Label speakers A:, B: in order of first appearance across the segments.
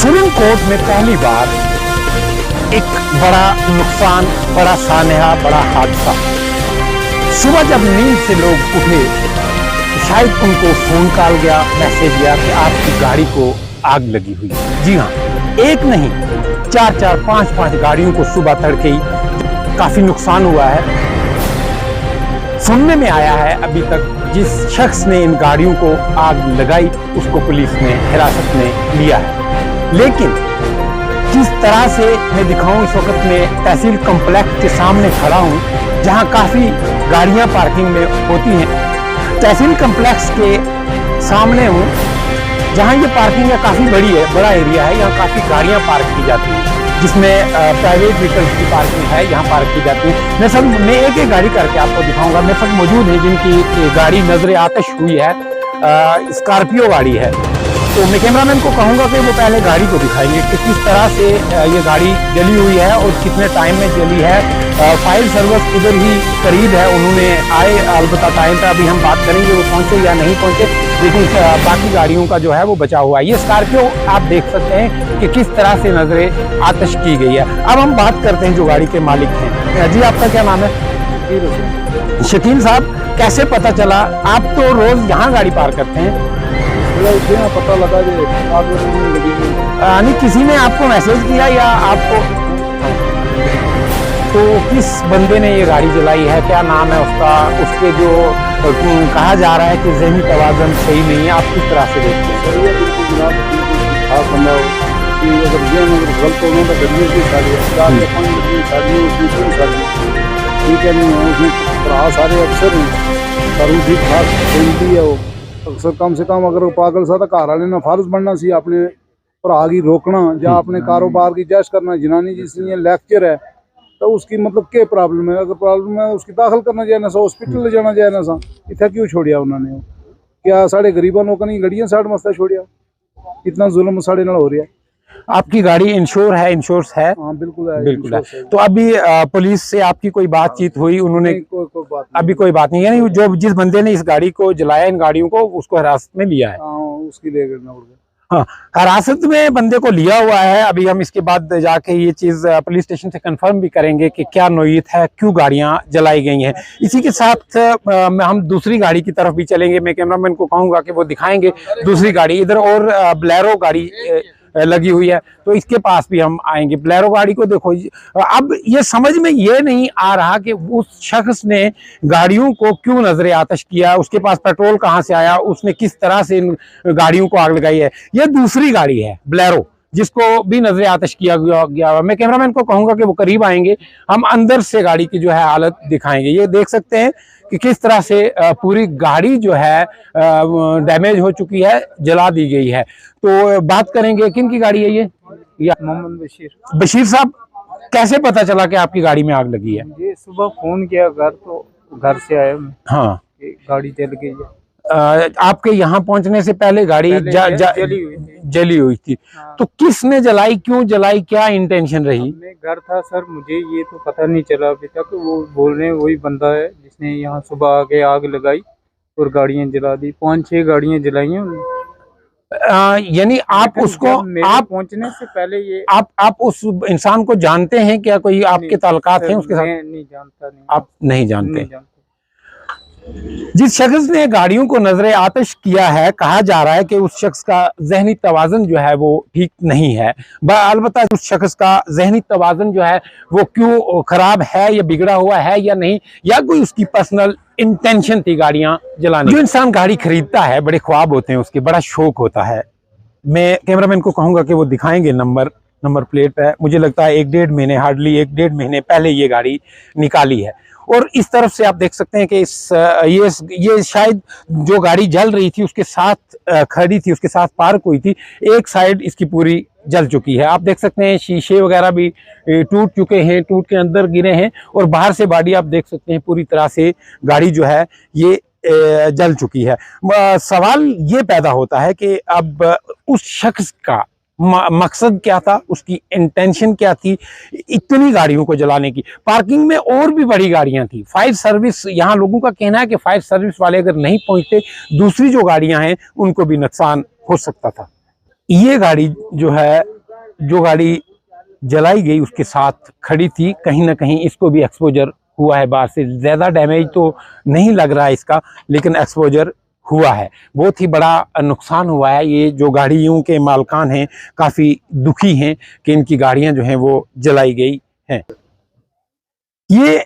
A: Supreme court में पहली बार एक बड़ा नुकसान, बड़ा सानहा, बड़ा हादसा। सुबह जब नींद से लोग उठे तो शायद उनको फोन कॉल गया, मैसेज गया कि आपकी गाड़ी को आग लगी हुई। जी हाँ, एक नहीं, 4-4, 5-5 गाड़ियों को सुबह तड़के ही काफी नुकसान हुआ है। सुनने में आया है अभी तक जिस शख्स ने इन गाड़ियों को आग लगाई उसको पुलिस ने हिरासत में लिया है। लेकिन किस तरह से मैं दिखाऊं, इस वक्त मैं तहसील कॉम्प्लेक्स के सामने खड़ा हूं जहां काफी गाड़ियां पार्किंग में होती हैं। तहसील कॉम्प्लेक्स के सामने हूं जहां ये पार्किंग है, काफी बड़ी है, बड़ा एरिया है। यहाँ काफी गाड़ियां पार्क की जाती हैं, जिसमें प्राइवेट व्हीकल्स की पार्किंग है, यहाँ पार्क की जाती है। मैं एक एक गाड़ी करके आपको दिखाऊंगा। मेरे साथ मौजूद है जिनकी गाड़ी नजरे आतिश हुई है, स्कॉर्पियो गाड़ी है। तो मैं कैमरामैन को कहूंगा कि वो पहले गाड़ी को दिखाएंगे कि किस तरह से ये गाड़ी जली हुई है और कितने टाइम में जली है। फायर सर्विस इधर ही करीब है, उन्होंने आए, अलबत्ता टाइम पर अभी हम बात करेंगे वो पहुंचे या नहीं पहुंचे, लेकिन बाकी गाड़ियों का जो है वो बचा हुआ है। ये स्कॉर्पियो आप देख सकते हैं कि किस तरह से नजरे आतिश की गई है। अब हम बात करते हैं जो गाड़ी के मालिक हैं। जी, आपका क्या नाम है? शकील साहब, कैसे पता चला? आप तो रोज यहाँ गाड़ी पार करते हैं।
B: पता लगा
A: नहीं, किसी ने आपको मैसेज किया या आपको? तो किस बंदे ने ये गाड़ी जलाई है, क्या नाम है उसका? उसके जो कहा जा रहा है कि ज़हनी तवाज़ुन सही नहीं है, आप किस तरह से देखते हैं?
B: गलत हो गया गड्डियों की ठीक है, नहीं उसमें सारे अफसर हैं, ठीक ठाक बेनती है। वो अक्सर कम से कम अगर पागल सा घर वाले ने फर्ज बनना सी अपने भरा की रोकना या अपने कारोबार की जश करना। जनानी जिसलिए लेक्चर है तो उसकी मतलब क्या प्रॉब्लम है? अगर प्रॉब्लम है उसकी दाखिल करना चाहिए ना सा, हॉस्पिटल ले जाना चाहिए ना सा। इतना क्यों छोड़िया उन्होंने? क्या साढ़े गरीबा लोगों ने गड्डियां साढ़े मस्ता छोड़िया? इतना जुल्म साढ़े नाल हो रहा है।
A: आपकी गाड़ी इंश्योर है? इंश्योरेंस है?
B: हाँ, बिल्कुल है,
A: बिल्कुल है। तो अभी पुलिस से आपकी कोई बातचीत हुई? उन्होंने
B: कोई बात नहीं।
A: अभी कोई बात नहीं, यानी जो जिस बंदे ने इस गाड़ी को जलाया, इन गाड़ियों को, उसको हिरासत में लिया है?
B: उसकी ले गए।
A: हाँ, हिरासत में बंदे को लिया हुआ है। अभी हम इसके बाद जाके ये चीज पुलिस स्टेशन से कंफर्म भी करेंगे कि क्या नोयत है, क्यों गाड़ियां जलाई गई हैं। इसी के साथ हम दूसरी गाड़ी की तरफ भी चलेंगे। मैं कैमरामैन को कहूंगा कि वो दिखाएंगे दूसरी गाड़ी। इधर और बोलेरो गाड़ी लगी हुई है, तो इसके पास भी हम आएंगे। बोलेरो गाड़ी को देखो। अब ये समझ में ये नहीं आ रहा कि उस शख्स ने गाड़ियों को क्यों नजरे आतिश किया, उसके पास पेट्रोल कहां से आया, उसने किस तरह से इन गाड़ियों को आग लगाई है। ये दूसरी गाड़ी है बोलेरो, जिसको भी नजरे आतिश किया गया। मैं कैमरामैन को कहूंगा कि वो करीब आएंगे, हम अंदर से गाड़ी की जो है हालत दिखाएंगे। ये देख सकते हैं कि किस तरह से पूरी गाड़ी जो है डैमेज हो चुकी है, जला दी गई है। तो बात करेंगे, किन की गाड़ी है ये? या
B: मोहम्मद बशीर।
A: बशीर साहब, कैसे पता चला कि आपकी गाड़ी में आग लगी है?
B: ये सुबह फोन किया घर, तो घर से आया मैं।
A: हाँ,
B: गाड़ी जल गई है।
A: आपके यहाँ पहुंचने से पहले गाड़ी जली हुई थी।
B: हाँ।
A: तो किसने जलाई, क्यों जलाई, क्या इंटेंशन रही?
B: मैं घर था सर, मुझे ये तो पता नहीं चला अभी तक। वो बोल रहे हैं वही बंदा है जिसने यहाँ सुबह आके आग लगाई और गाड़ियां जला दी। 5-6 गाड़ियां जलाई हैं उन्होंने।
A: यानी आप उसको, आप
B: पहुंचने से पहले ये
A: आप उस इंसान को जानते हैं क्या? कोई आपके ताल्लुकात हैं उसके साथ?
B: नहीं जानता। नहीं,
A: आप नहीं जानते?
B: नहीं जानते।
A: जिस शख्स ने गाड़ियों को नजरे आतिश किया है, कहा जा रहा है कि उस शख्स का जहनी तवाज़ुन जो है वो ठीक नहीं है। अलबत्ता उस शख्स का जहनी तवाज़ुन जो है वो क्यों खराब है, या बिगड़ा हुआ है या नहीं, या कोई उसकी पर्सनल इंटेंशन थी गाड़ियां जलाने। जो इंसान गाड़ी खरीदता है, बड़े ख्वाब होते हैं उसके, बड़ा शौक होता है। मैं कैमरामैन को कहूंगा कि वो दिखाएंगे नंबर प्लेट है। मुझे लगता है 1-1.5 महीने, हार्डली 1-1.5 महीने पहले ये गाड़ी निकाली है। और इस तरफ से आप देख सकते हैं कि ये शायद जो गाड़ी जल रही थी उसके साथ खड़ी थी, उसके साथ पार्क हुई थी। एक साइड इसकी पूरी जल चुकी है। आप देख सकते हैं शीशे वगैरह भी टूट चुके हैं, टूट के अंदर गिरे हैं। और बाहर से बॉडी आप देख सकते हैं पूरी तरह से गाड़ी जो है ये जल चुकी है। सवाल ये पैदा होता है कि अब उस शख्स का मकसद क्या था, उसकी इंटेंशन क्या थी इतनी गाड़ियों को जलाने की। पार्किंग में और भी बड़ी गाड़ियां थी। फायर सर्विस, यहाँ लोगों का कहना है कि फायर सर्विस वाले अगर नहीं पहुंचते, दूसरी जो गाड़ियां हैं उनको भी नुकसान हो सकता था। ये गाड़ी जो है जो गाड़ी जलाई गई उसके साथ खड़ी थी, कहीं ना कहीं इसको भी एक्सपोजर हुआ है बाहर से। ज़्यादा डैमेज तो नहीं लग रहा है इसका, लेकिन एक्सपोजर हुआ है, बहुत ही बड़ा नुकसान हुआ है। ये जो गाड़ियों के मालकान हैं काफ़ी दुखी हैं कि इनकी गाड़ियां जो हैं वो जलाई गई हैं। ये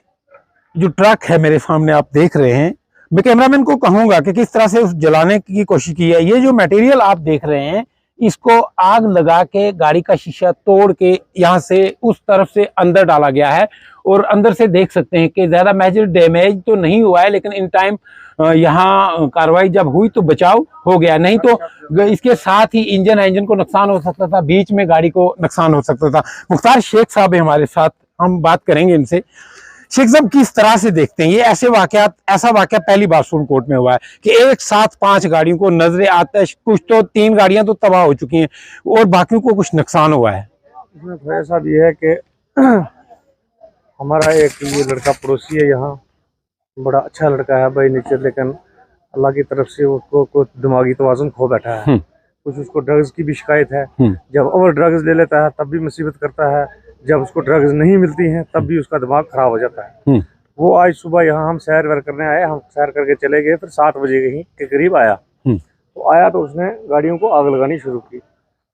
A: जो ट्रक है मेरे सामने आप देख रहे हैं, मैं कैमरामैन को कहूंगा कि किस तरह से उस जलाने की कोशिश की है। ये जो मटेरियल आप देख रहे हैं इसको आग लगा के गाड़ी का शीशा तोड़ के यहाँ से उस तरफ से अंदर डाला गया है, और अंदर से देख सकते हैं कि ज़्यादा मेजर डैमेज तो नहीं हुआ है, लेकिन इन टाइम यहाँ कार्रवाई जब हुई तो बचाव हो गया, नहीं तो इसके साथ ही इंजन को नुकसान हो सकता था, बीच में गाड़ी को नुकसान हो सकता था। मुख्तार शेख साहब है हमारे साथ, हम बात करेंगे इनसे। शेख साहब किस तरह से देखते हैं ये ऐसा वाकया पहली बार सुरनकोट में हुआ है कि एक साथ 5 गाड़ियों को नजरे आतिश, कुछ तो 3 गाड़ियां तो तबाह हो चुकी हैं और बाकियों को कुछ नुकसान हुआ है।
C: इसमें भैया साहब ये है कि हमारा एक ये लड़का पड़ोसी है, यहाँ बड़ा अच्छा लड़का है भाई नेचर, लेकिन अल्लाह की तरफ से उसको कुछ दिमागी तवाज़ुन खो बैठा है। कुछ उसको ड्रग्स की भी शिकायत है, जब ओवर ड्रग्स ले लेता है तब भी मुसीबत करता है, जब उसको ड्रग्स नहीं मिलती हैं तब भी उसका दिमाग खराब हो जाता है। वो आज सुबह यहाँ हम सैर वैर करने आए, हम सैर करके चले गए, फिर 7 बजे कहीं के करीब आया। तो आया तो उसने गाड़ियों को आग लगानी शुरू की।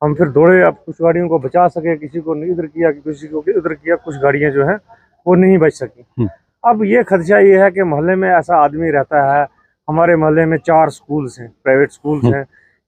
C: हम फिर दौड़े, अब कुछ गाड़ियों को बचा सके, किसी को इधर किया, किसी को इधर किया, कुछ गाड़ियाँ जो हैं वो नहीं बच सकी। अब ये खदशा ये है कि मोहल्ले में ऐसा आदमी रहता है, हमारे मोहल्ले में 4 स्कूल्स हैं, प्राइवेट स्कूल्स हैं,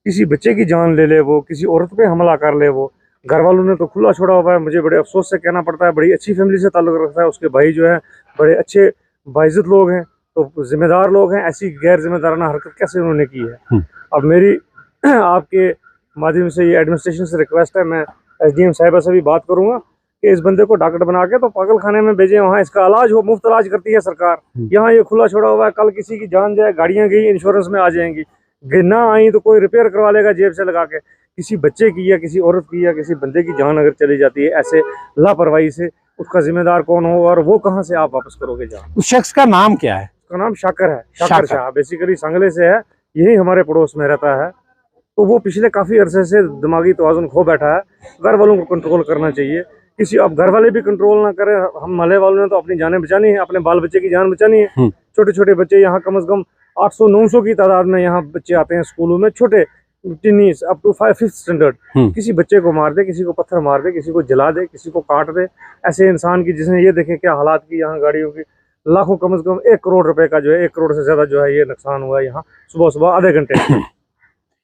C: किसी बच्चे की जान ले ले वो, किसी औरत पे हमला कर ले वो। घर वालों ने तो खुला छोड़ा हुआ है, मुझे बड़े अफसोस से कहना पड़ता है, बड़ी अच्छी फैमिली से ताल्लुक रखता है, उसके भाई जो है बड़े अच्छे बाइज्जत लोग हैं, तो जिम्मेदार लोग हैं, ऐसी गैर जिम्मेदाराना हरकत कैसे उन्होंने की है। अब मेरी आपके माध्यम से ये एडमिनिस्ट्रेशन से रिक्वेस्ट है, मैं SDM साहिबा से भी बात करूंगा कि इस बंदे को डॉक्टर बना के तो पागल खाने में भेजें, वहाँ इसका इलाज हो, मुफ्त इलाज करती है सरकार। यहाँ ये खुला छोड़ा हुआ है, कल किसी की जान जाए, गाड़ियाँ गई इंश्योरेंस में आ जाएंगी, ना आई तो कोई रिपेयर करवा लेगा जेब से लगा के। किसी बच्चे की या किसी औरत की या किसी बंदे की जान अगर चली जाती है ऐसे लापरवाही से, उसका जिम्मेदार कौन हो और वो कहाँ से आप वापस करोगे जान।
A: उस शख्स का नाम क्या है?
C: उसका नाम शाकर है, शाकर शाह, बेसिकली संगले से है, यही हमारे पड़ोस में रहता है। तो वो पिछले काफ़ी अरसे से दिमागी तवाज़ुन खो बैठा है, घर वालों को कंट्रोल करना चाहिए। किसी अब घर वाले भी कंट्रोल ना करें, हम मोहल्ले वालों ने तो अपनी जानें बचानी है, अपने बाल बच्चे की जान बचानी है। छोटे छोटे बच्चे यहाँ कम से कम 800-900 की तादाद में यहाँ बच्चे आते हैं स्कूलों में, छोटे टीनीज अप टू 5th स्टैंडर्ड। किसी बच्चे को मार दे, किसी को पत्थर मार दे, किसी को जला दे, किसी को काट दे, ऐसे इंसान की जिसने ये देखे क्या हालात की यहाँ गाड़ियों की, लाखों कम से कम 1 करोड़ रुपए का जो है, 1 करोड़ से ज्यादा जो है ये नुकसान हुआ है यहाँ सुबह आधे घंटे।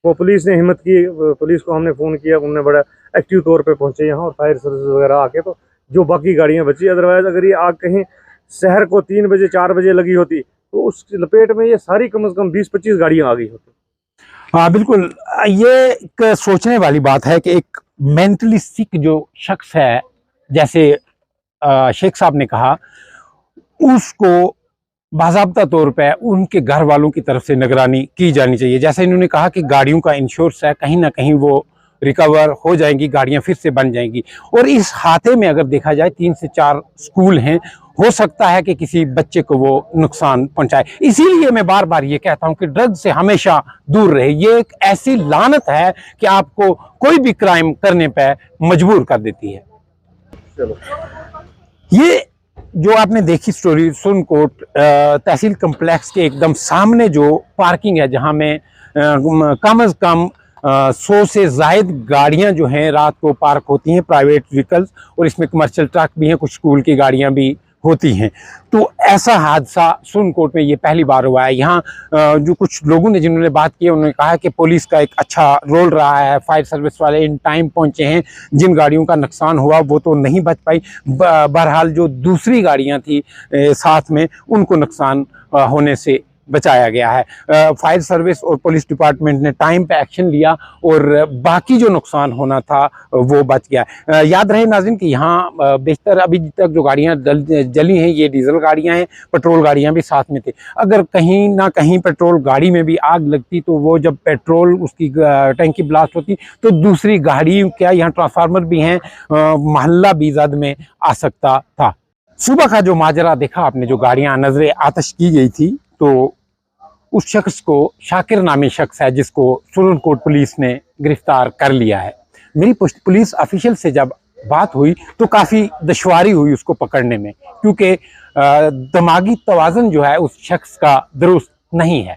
C: वो पुलिस ने हिम्मत की, पुलिस को हमने फ़ोन किया, उन्होंने बड़ा एक्टिव तौर पे पहुंचे यहाँ और फायर सर्विस वगैरह आके तो जो बाकी गाड़ियाँ बची। अदरवाइज अगर ये आग कहीं शहर को 3 बजे 4 बजे लगी होती तो उस लपेट में ये सारी कम से कम 20-25 गाड़ियाँ आ गई होती।
A: हाँ बिल्कुल, ये एक सोचने वाली बात है कि एक मेंटली सिक जो शख्स है, जैसे शेख साहब ने कहा, उसको बाज़ाब्ता तौर पे उनके घर वालों की तरफ से निगरानी की जानी चाहिए। जैसे इन्होंने कहा कि गाड़ियों का इंश्योरेंस है, कहीं ना कहीं वो रिकवर हो जाएंगी, गाड़ियां फिर से बन जाएंगी। और इस हाथे में अगर देखा जाए 3 से 4 स्कूल हैं, हो सकता है कि किसी बच्चे को वो नुकसान पहुंचाए। इसीलिए मैं बार बार ये कहता हूं कि ड्रग से हमेशा दूर रहे। ये एक ऐसी लानत है कि आपको कोई भी क्राइम करने पर मजबूर कर देती है।
C: चलो,
A: ये जो आपने देखी स्टोरी, सुरनकोट तहसील कम्प्लेक्स के एकदम सामने जो पार्किंग है, जहां में कम से कम 100 से ज़ायद गाड़ियां जो हैं रात को पार्क होती हैं, प्राइवेट व्हीकल्स, और इसमें कमर्शियल ट्रक भी हैं, कुछ स्कूल की गाड़ियां भी होती हैं। तो ऐसा हादसा सुरनकोट में ये पहली बार हुआ है। यहाँ जो कुछ लोगों ने जिन्होंने बात की, उन्होंने कहा कि पुलिस का एक अच्छा रोल रहा है, फायर सर्विस वाले इन टाइम पहुँचे हैं, जिन गाड़ियों का नुकसान हुआ वो तो नहीं बच पाई। बहरहाल जो दूसरी गाड़ियाँ थी साथ में, उनको नुकसान होने से बचाया गया है। फायर सर्विस और पुलिस डिपार्टमेंट ने टाइम पे एक्शन लिया और बाकी जो नुकसान होना था वो बच गया। याद रहे नाज़रीन कि यहाँ बेशतर अभी तक जो गाड़ियाँ जली हैं ये डीजल गाड़ियाँ हैं, पेट्रोल गाड़ियाँ भी साथ में थी। अगर कहीं ना कहीं पेट्रोल गाड़ी में भी आग लगती तो वो जब पेट्रोल उसकी टैंकी ब्लास्ट होती तो दूसरी गाड़ी, क्या यहाँ ट्रांसफार्मर भी हैं, मोहल्ला भी जद में आ सकता था। सुबह का जो माजरा देखा आपने, जो गाड़ियाँ नजरे आतिश की गई थी, तो उस शख्स को, शाकिर नामी शख्स है जिसको सुरनकोट पुलिस ने गिरफ्तार कर लिया है। मेरी पुलिस ऑफिशियल से जब बात हुई तो काफ़ी दुश्वारी हुई उसको पकड़ने में, क्योंकि दिमागी तवाज़ुन जो है उस शख्स का दुरुस्त नहीं है।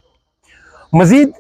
A: मज़ीद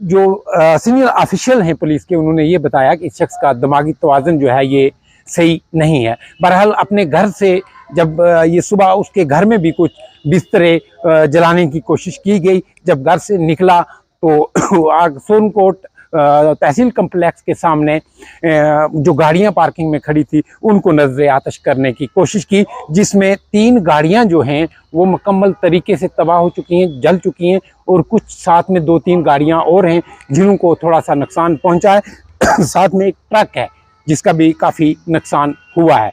A: जो सीनियर ऑफिशियल हैं पुलिस के, उन्होंने ये बताया कि इस शख्स का दिमागी तवाज़ुन जो है ये सही नहीं है। बहरहाल अपने घर से जब ये सुबह उसके घर में भी कुछ बिस्तरे जलाने की कोशिश की गई, जब घर से निकला तो आग सोनकोट तहसील कम्प्लेक्स के सामने जो गाड़ियां पार्किंग में खड़ी थी उनको नजर आतश करने की कोशिश की, जिसमें 3 गाड़ियां जो हैं वो मुकम्मल तरीके से तबाह हो चुकी हैं, जल चुकी हैं, और कुछ साथ में 2-3 गाड़ियां और हैं जिनको थोड़ा सा नुकसान पहुंचा है। साथ में एक ट्रक है जिसका भी काफ़ी नुकसान हुआ है।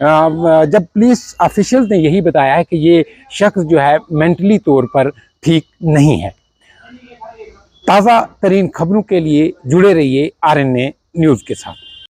A: जब पुलिस ऑफिशियल ने यही बताया है कि ये शख्स जो है मेंटली तौर पर ठीक नहीं है। ताज़ा तरीन खबरों के लिए जुड़े रहिए RNA न्यूज़ के साथ।